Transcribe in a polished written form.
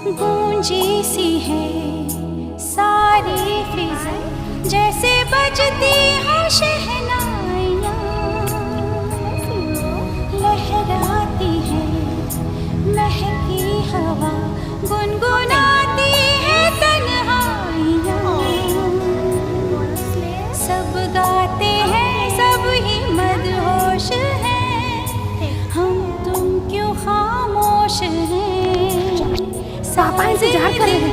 गूंजी सी है सारी फिजा, जैसे बजती है शहनाइयाँ, लहराती है महकी हवा, गुनगुनाती है तन्हाइयाँ। सब गाते हैं, सब ही मदहोश हैं, हम तुम क्यों खामोश हैं। पापा इंतजार कर रहे हैं।